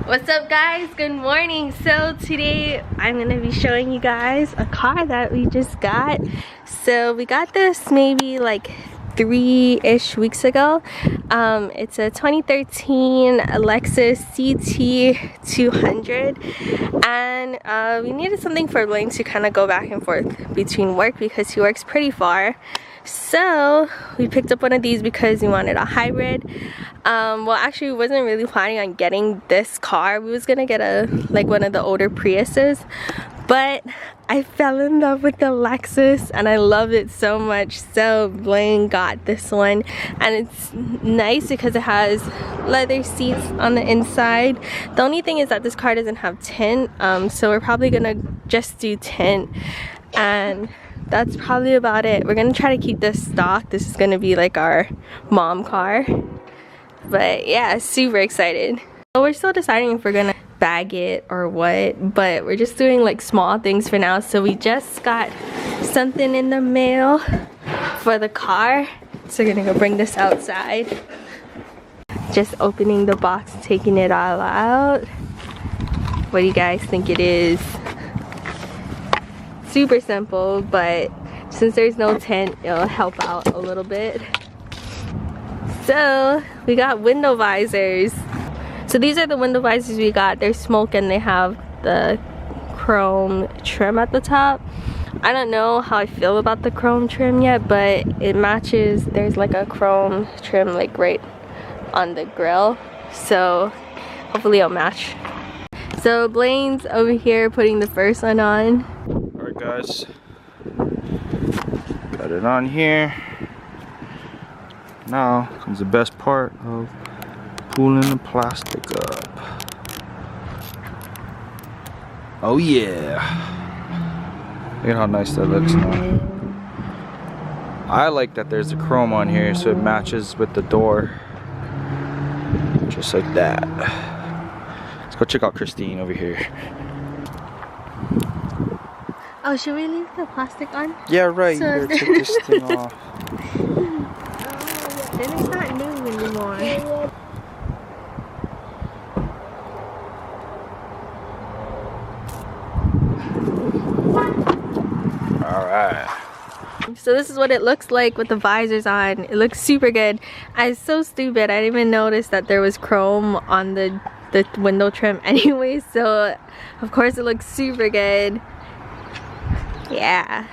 What's up guys, good morning. So today I'm gonna be showing you guys a car that we just got. So we got this maybe like 3-ish weeks ago. It's a 2013 Lexus CT200, and we needed something for Blaine to kind of go back and forth between work because he works pretty far. So we picked up one of these because we wanted a hybrid. Well, actually we wasn't really planning on getting this car. We was gonna get one of the older Priuses, but I fell in love with the Lexus and I love it so much, so Blaine got this one. And it's nice because it has leather seats on the inside. The only thing is that this car doesn't have tint, so we're probably gonna just do tint, and that's probably about it. We're gonna try to keep this stock. This is gonna be like our mom car, but yeah, super excited. So we're still deciding if we're gonna bag it or what, but we're just doing like small things for now. So we just got something in the mail for the car, so we're gonna go bring this outside. Just opening the box, taking it all out. What do you guys think it is? Super simple, but since there's no tint, it'll help out a little bit. So we got window visors. So these are the window visors we got. They're smoke and they have the chrome trim at the top. I don't know how I feel about the chrome trim yet, but it matches. There's like a chrome trim like right on the grill, so hopefully it'll match. So Blaine's over here putting the first one on. Alright guys, got it on here. Now comes the best part of pulling the plastic up. Oh yeah, look at how nice that looks now. I like that there's a chrome on here so it matches with the door, just like that. Let's go check out Christine over here. Oh, should we leave the plastic on? Yeah, right. So You better take this thing off. Oh, then it's not new anymore. Alright. So this is what it looks like with the visors on. It looks super good. I was so stupid. I didn't even notice that there was chrome on the window trim anyway. So of course it looks super good. Yeah.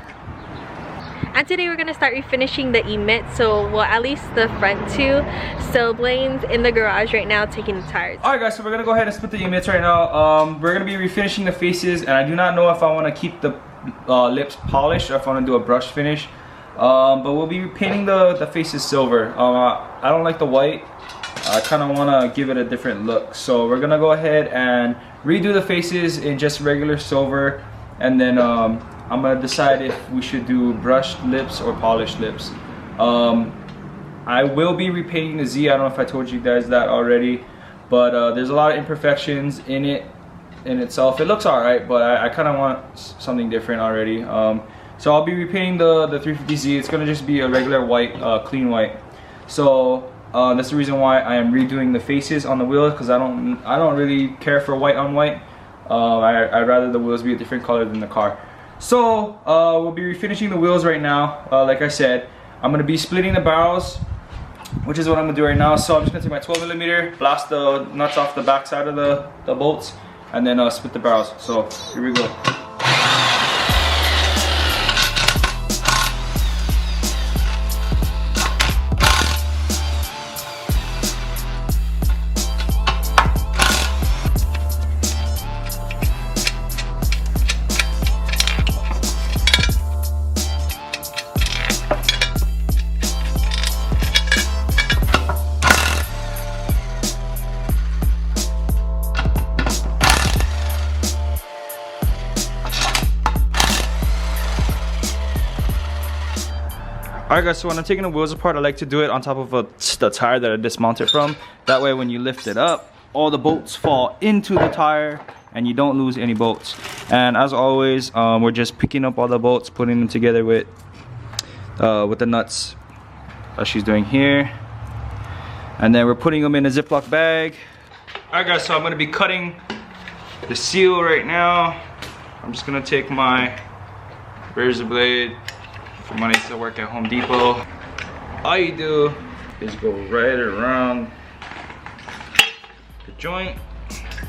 And today we're gonna start refinishing the Emitz, so well, at least the front two. So Blaine's in the garage right now taking the tires. Alright guys, so we're gonna go ahead and split the Emitz right now. We're gonna be refinishing the faces, and I do not know if I want to keep the lips polished or if I want to do a brush finish. But we'll be painting the faces silver. I don't like the white. I kind of want to give it a different look, so we're gonna go ahead and redo the faces in just regular silver, and then I'm gonna decide if we should do brushed lips or polished lips. I will be repainting the Z. I don't know if I told you guys that already, but there's a lot of imperfections in it in itself. It looks alright, but I kind of want something different already. So I'll be repainting the 350Z. It's gonna just be a regular white, clean white. So that's the reason why I am redoing the faces on the wheels, because I don't really care for white on white. I'd rather the wheels be a different color than the car. So we'll be refinishing the wheels right now. Like I said, I'm gonna be splitting the barrels, which is what I'm gonna do right now. So I'm just gonna take my 12mm, blast the nuts off the back side of the bolts, and then split the barrels. So here we go. Alright guys, so when I'm taking the wheels apart, I like to do it on top of the tire that I dismounted from. That way when you lift it up, all the bolts fall into the tire and you don't lose any bolts. And as always, we're just picking up all the bolts, putting them together with the nuts as she's doing here. And then we're putting them in a Ziploc bag Alright guys, so I'm gonna be cutting the seal right now. I'm just gonna take my razor blade from when I used to work at Home Depot. All you do is go right around the joint,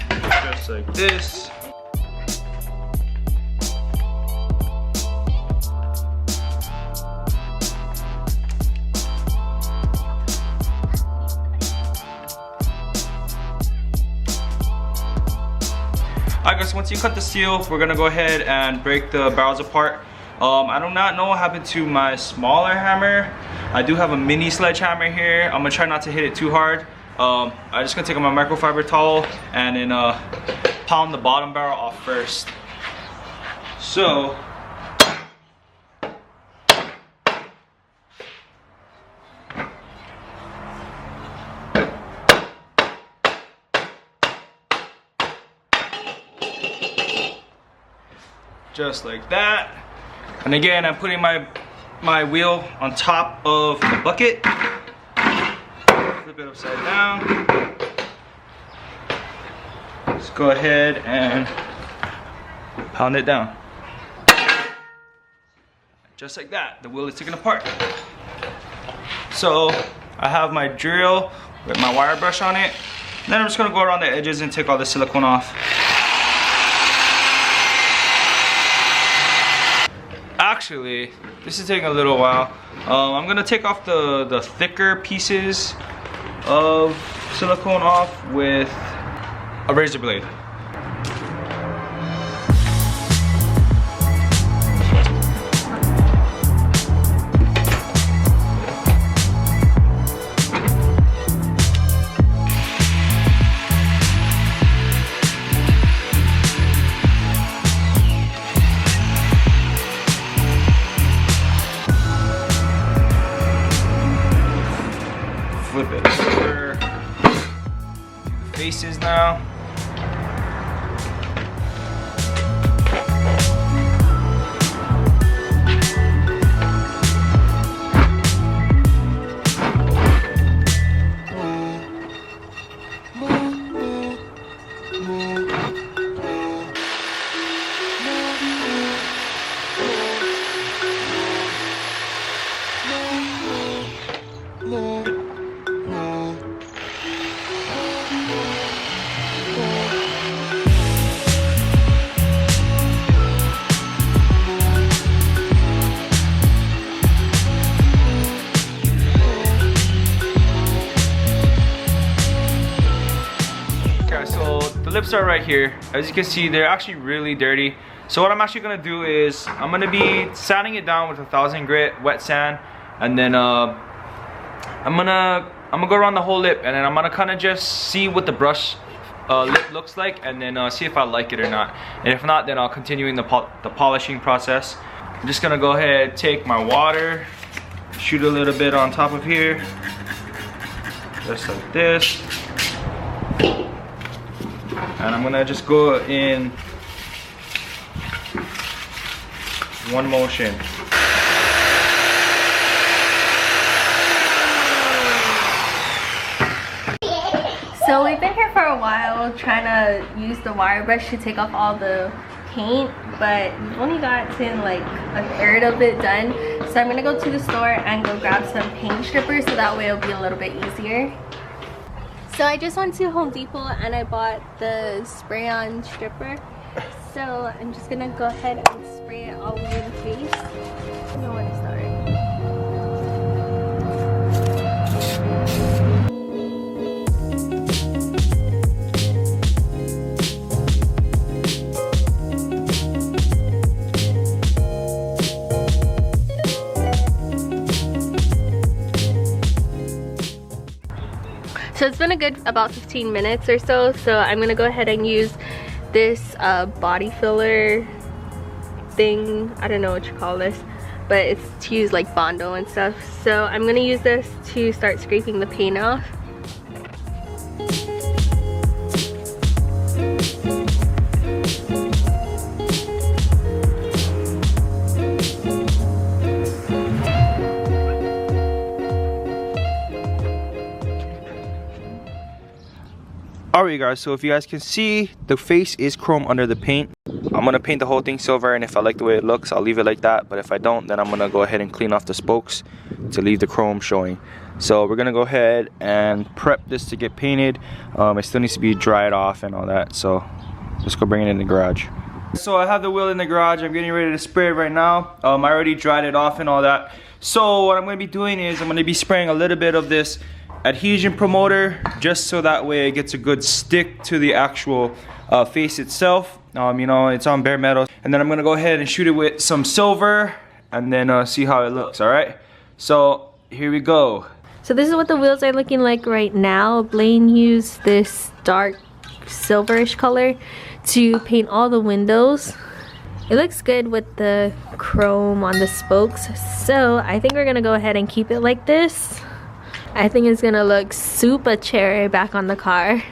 just like this. Alright guys, once you cut the seal, we're gonna go ahead and break the barrels apart. I do not know what happened to my smaller hammer. I do have a mini sledgehammer here. I'm gonna try not to hit it too hard. I'm just gonna take my microfiber towel and then pound the bottom barrel off first. So, just like that. And again, I'm putting my wheel on top of the bucket. Flip it upside down. Just go ahead and pound it down. Just like that. The wheel is taken apart. So I have my drill with my wire brush on it. And then I'm just gonna go around the edges and take all the silicone off. Actually, this is taking a little while. I'm gonna take off the thicker pieces of silicone off with a razor blade. Flip it over. Do the faces now. The lips are right here. As you can see, they're actually really dirty. So what I'm actually gonna do is I'm gonna be sanding it down with 1000 grit wet sand, and then I'm gonna go around the whole lip, and then I'm gonna kind of just see what the brush lip looks like, and then see if I like it or not. And if not, then I'll continue in the polishing process. I'm just gonna go ahead, take my water, shoot a little bit on top of here, just like this. And I'm gonna just go in one motion. So we've been here for a while trying to use the wire brush to take off all the paint, but we've only gotten like a third of it done. So I'm gonna go to the store and go grab some paint strippers so that way it'll be a little bit easier. So I just went to Home Depot and I bought the spray-on stripper. So I'm just gonna go ahead and spray it all over the face. I don't know where to start. So it's been a good about 15 minutes or so. So I'm gonna go ahead and use this body filler thing. I don't know what you call this, but it's to use like Bondo and stuff. So I'm gonna use this to start scraping the paint off. Alright guys, so if you guys can see, the face is chrome under the paint. I'm gonna paint the whole thing silver, and if I like the way it looks, I'll leave it like that. But if I don't, then I'm gonna go ahead and clean off the spokes to leave the chrome showing. So we're gonna go ahead and prep this to get painted. It still needs to be dried off and all that, so let's go bring it in the garage. So I have the wheel in the garage. I'm getting ready to spray it right now. I already dried it off and all that. So what I'm gonna be doing is I'm gonna be spraying a little bit of this adhesion promoter, just so that way it gets a good stick to the actual face itself. You know, it's on bare metal. And then I'm gonna go ahead and shoot it with some silver and then see how it looks. All right, so here we go. So this is what the wheels are looking like right now. Blaine used this dark silverish color to paint all the windows. It looks good with the chrome on the spokes, so I think we're gonna go ahead and keep it like this. I think it's gonna look super cherry back on the car.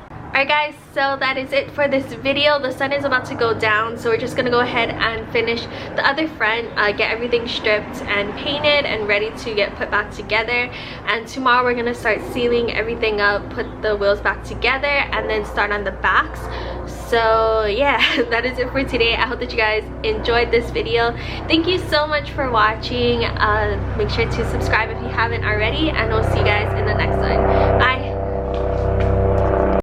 Alright guys, so that is it for this video. The sun is about to go down, so we're just gonna go ahead and finish the other front, get everything stripped and painted and ready to get put back together. And tomorrow we're gonna start sealing everything up, put the wheels back together, and then start on the backs. So yeah, that is it for today. I hope that you guys enjoyed this video. Thank you so much for watching. Make sure to subscribe if you haven't already, and we'll see you guys in the next one. Bye.